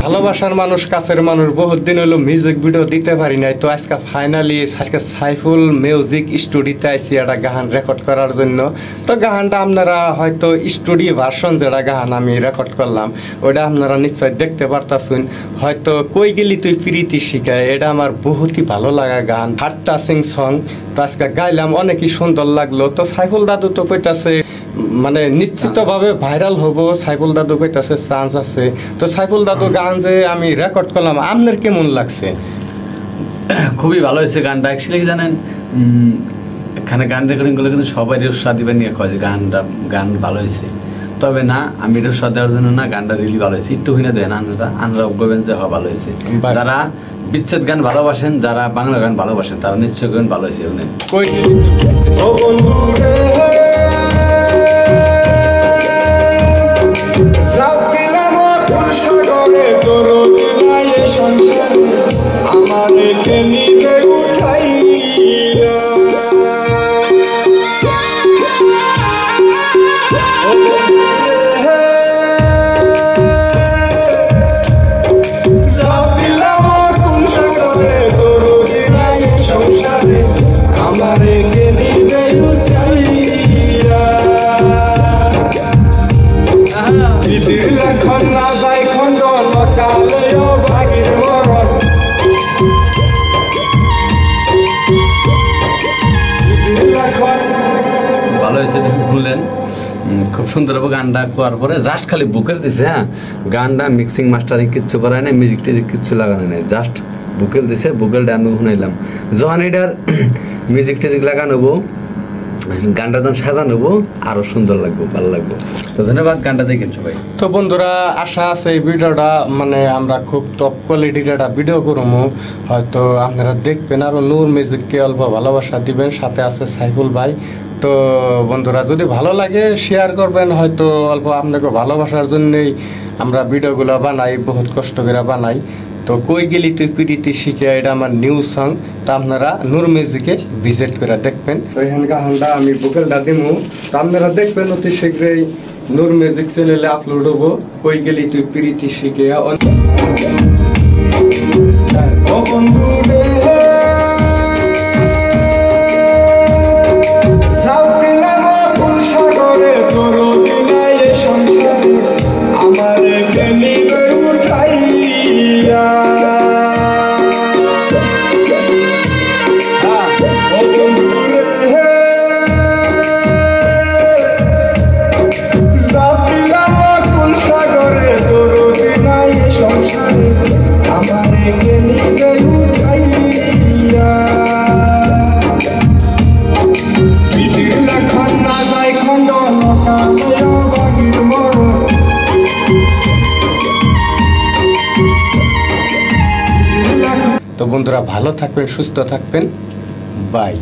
ভালোবাসার মানুষ, কাছের মানুষ, বহুত দিন হলো মিউজিক ভিডিও দিতে পারি নাই। তো আজকে ফাইনালি আজকে সাইফুল মিউজিক স্টুডিওতে আইসি একটা গান রেকর্ড করার জন্য। তো গানটা আপনারা হয়তো স্টুডিও ভার্সন যেটা গান আমি রেকর্ড করলাম ওইটা আপনারা নিশ্চয় দেখতে পারতাছেন। হয়তো কই গেলি তুই প্রীতি শিখায়, এটা আমার বহুতই ভালো লাগা গান, হার্ট টাচিং সং। তো আজকে গাইলাম, অনেকই সুন্দর লাগলো। তো সাইফুল দাদু তো কইতাছে মানে নিশ্চিতভাবে ভাইরাল হব, সাইফুল দাদু কইতাছে চান্স আছে। তো সাইফুল দাদু গান যে আমি রেকর্ড করলাম, আপনার কেমন লাগছে? খুবই ভালো হয়েছে গানটা। অ্যাকচুয়ালি জানেন, এখানে গান রেকর্ডিং করলে কিন্তু সবাই উৎসাহ দিবেন নিয়ে কয় যে গান ভালো হয়েছে। তবে না, আমি এটা উৎসাহ দেওয়ার জন্য না, গানটা রিলি ভালো হয়েছে। একটু হইনা দেন আনরা বলবেন যে ভালো হয়েছে। যারা বিচ্ছেদ গান ভালোবাসেন, যারা বাংলা গান ভালোবাসেন, তারা নিশ্চয় গান ভালো হয়েছে। ভালো হয়েছে শুনলেন, খুব সুন্দর হবে। গানটা করার পরে জাস্ট খালি বুকের দিছে। হ্যাঁ, গানটা মিক্সিং মাস্টারিং কিচ্ছু করায় নাই, মিউজিক টিউজিক কিচ্ছু লাগানো নাই, জাস্ট বুকেল দিছে। বুকেলটা আমি শুনাইলাম। যখন এটার মিউজিক টিউজিক লাগানো হবো, গানটা যখন সাজানো হবো, আরো সুন্দর লাগবে, ভালো লাগবে। তো ধন্যবাদ, গানটা দেখেন সবাই। তো বন্ধুরা, আশা আছে এই ভিডিওটা মানে আমরা খুব টপ কোয়ালিটির একটা ভিডিও করবো, হয়তো আপনারা দেখবেন। আরো নূর মিউজিককে অল্প ভালোবাসা দিবেন, সাথে আছে সাইফুল ভাই। তো বন্ধুরা, যদি ভালো লাগে শেয়ার করবেন, হয়তো অল্প আপনাকে ভালোবাসার জন্যই আমরা ভিডিওগুলো বানাই, বহুত কষ্ট করে বানাই। তো কই গেলি তুই প্রীতি শিখে, এটা আমার নিউ সং। তো আপনারা নূর মিউজিকে ভিজিট করে দেখবেন। তো এখানে গানটা আমি বুকেলটা দিমু, তো আপনারা দেখবেন অতি শীঘ্রই নূর মিউজিক চ্যানেলে আপলোড হবো। কই গেলি তুই প্রীতি শিখে। ও বন্ধু তো বন্ধুরা, ভালো থাকবেন, সুস্থ থাকবেন, বাই।